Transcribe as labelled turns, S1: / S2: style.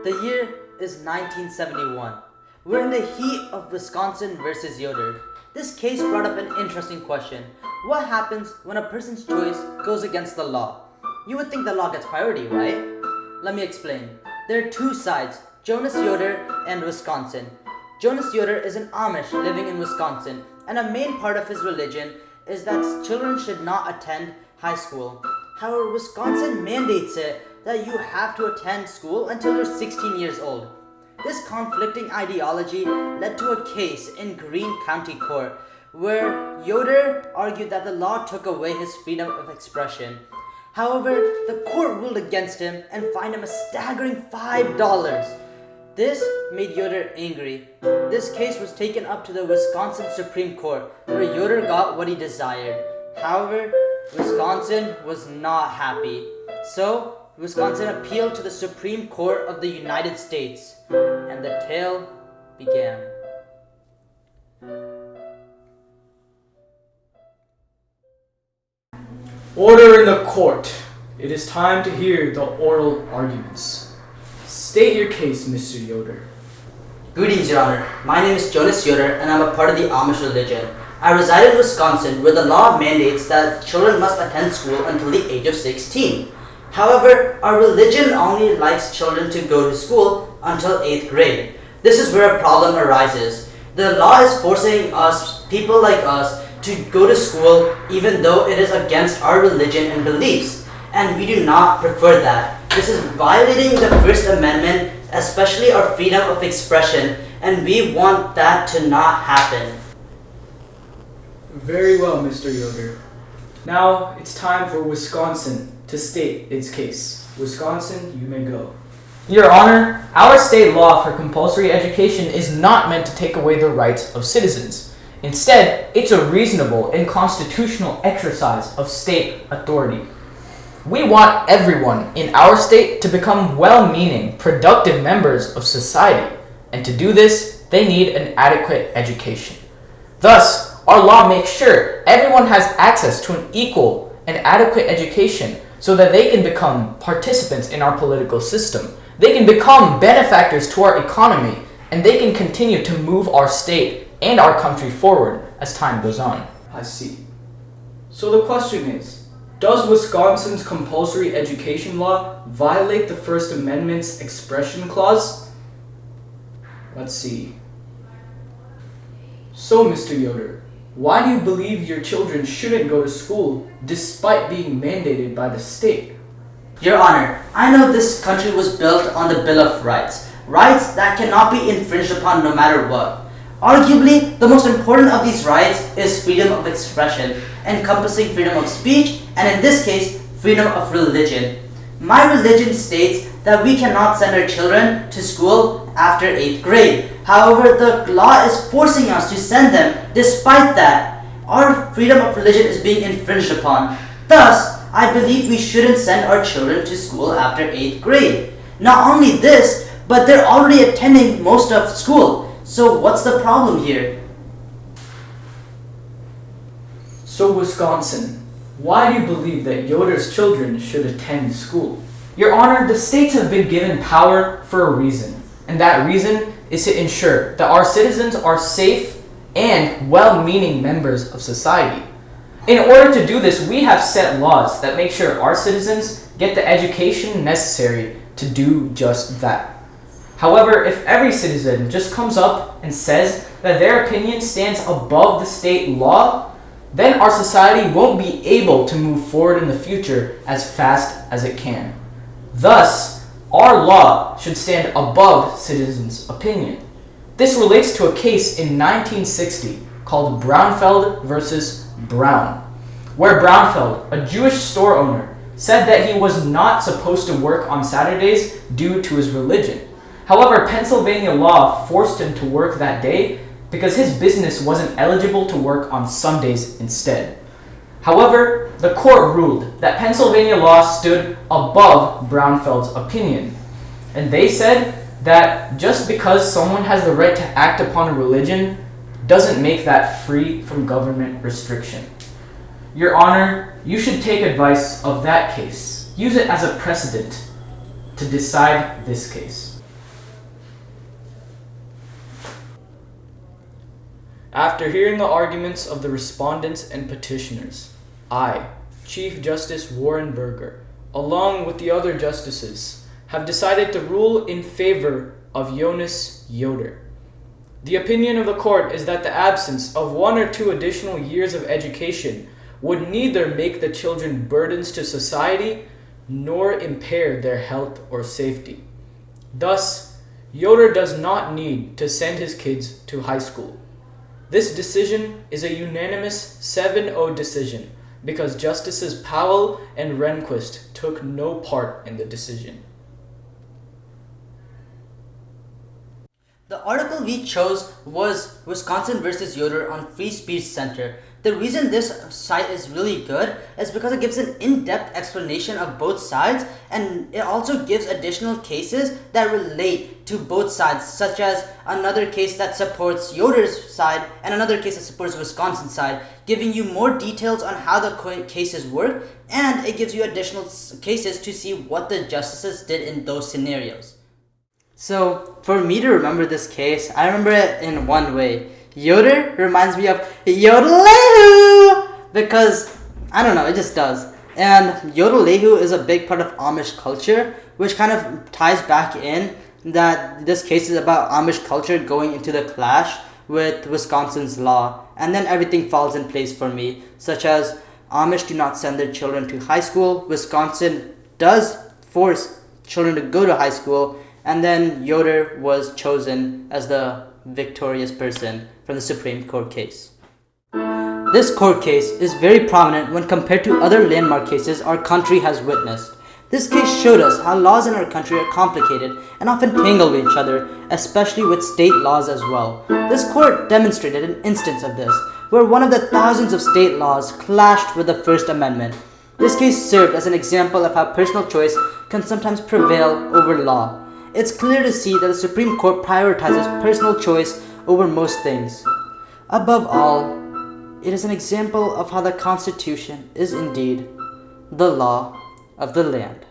S1: The year is 1971. We're in the heat of Wisconsin versus Yoder. This case brought up an interesting question. What happens when a person's choice goes against the law? You would think the law gets priority, right? Let me explain. There are two sides, Jonas Yoder and Wisconsin. Jonas Yoder is an Amish living in Wisconsin, and a main part of his religion is that children should not attend high school. However, Wisconsin mandates it that you have to attend school until you're 16 years old. This conflicting ideology led to a case in Greene County Court where Yoder argued that the law took away his freedom of expression. However, the court ruled against him and fined him a staggering $5. This made Yoder angry. This case was taken up to the Wisconsin Supreme Court, where Yoder got what he desired. However, Wisconsin was not happy. So, Wisconsin appealed to the Supreme Court of the United States, and the tale began.
S2: Order in the court. It is time to hear the oral arguments. State your case, Mr. Yoder.
S1: Greetings, Your Honor. My name is Jonas Yoder, and I'm a part of the Amish religion. I reside in Wisconsin, where the law mandates that children must attend school until the age of 16. However, our religion only likes children to go to school until 8th grade. This is where a problem arises. The law is forcing us, people like us, to go to school even though it is against our religion and beliefs, and we do not prefer that. This is violating the First Amendment, especially our freedom of expression, and we want that to not happen.
S2: Very well, Mr. Yoder. Now it's time for Wisconsin to state its case. Wisconsin, you may go.
S3: Your Honor, our state law for compulsory education is not meant to take away the rights of citizens. Instead, it's a reasonable and constitutional exercise of state authority. We want everyone in our state to become well-meaning, productive members of society, and to do this, they need an adequate education. Thus, our law makes sure everyone has access to an equal and adequate education so that they can become participants in our political system. They can become benefactors to our economy, and they can continue to move our state and our country forward as time goes on.
S2: I see. So the question is, does Wisconsin's compulsory education law violate the First Amendment's expression clause? Let's see. So, Mr. Yoder, why do you believe your children shouldn't go to school despite being mandated by the state?
S1: Your Honor, I know this country was built on the Bill of Rights, rights that cannot be infringed upon no matter what. Arguably, the most important of these rights is freedom of expression, encompassing freedom of speech, and in this case, freedom of religion. My religion states that we cannot send our children to school after 8th grade. However, the law is forcing us to send them. Despite that, our freedom of religion is being infringed upon. Thus, I believe we shouldn't send our children to school after 8th grade. Not only this, but they're already attending most of school. So what's the problem here?
S2: So Wisconsin, why do you believe that Yoder's children should attend school?
S3: Your Honor, the states have been given power for a reason, and that reason is to ensure that our citizens are safe and well-meaning members of society. In order to do this, we have set laws that make sure our citizens get the education necessary to do just that. However, if every citizen just comes up and says that their opinion stands above the state law, then our society won't be able to move forward in the future as fast as it can. Thus, our law should stand above citizens' opinion. This relates to a case in 1960 called Brownfeld versus Brown, where Brownfeld, a Jewish store owner, said that he was not supposed to work on Saturdays due to his religion. However, Pennsylvania law forced him to work that day because his business wasn't eligible to work on Sundays instead. However, the court ruled that Pennsylvania law stood above Brownfeld's opinion, and they said that just because someone has the right to act upon a religion doesn't make that free from government restriction. Your Honor, you should take advice of that case. Use it as a precedent to decide this case.
S2: After hearing the arguments of the respondents and petitioners, I, Chief Justice Warren Burger, along with the other justices, have decided to rule in favor of Jonas Yoder. The opinion of the court is that the absence of 1 or 2 additional years of education would neither make the children burdens to society nor impair their health or safety. Thus, Yoder does not need to send his kids to high school. This decision is a unanimous 7-0 decision because Justices Powell and Rehnquist took no part in the decision.
S1: The article we chose was Wisconsin versus Yoder on Free Speech Center. The reason this site is really good is because it gives an in-depth explanation of both sides, and it also gives additional cases that relate to both sides, such as another case that supports Yoder's side and another case that supports Wisconsin's side, giving you more details on how the cases work, and it gives you additional cases to see what the justices did in those scenarios. So, for me to remember this case, I remember it in one way. Yoder reminds me of Yodelehu! Because, I don't know, it just does. And Yodelehu is a big part of Amish culture, which kind of ties back in that this case is about Amish culture going into the clash with Wisconsin's law. And then everything falls in place for me, such as Amish do not send their children to high school, Wisconsin does force children to go to high school, and then Yoder was chosen as the victorious person from the Supreme Court case. This court case is very prominent when compared to other landmark cases our country has witnessed. This case showed us how laws in our country are complicated and often tangle with each other, especially with state laws as well. This court demonstrated an instance of this, where one of the thousands of state laws clashed with the First Amendment. This case served as an example of how personal choice can sometimes prevail over law. It's clear to see that the Supreme Court prioritizes personal choice over most things. Above all, it is an example of how the Constitution is indeed the law of the land.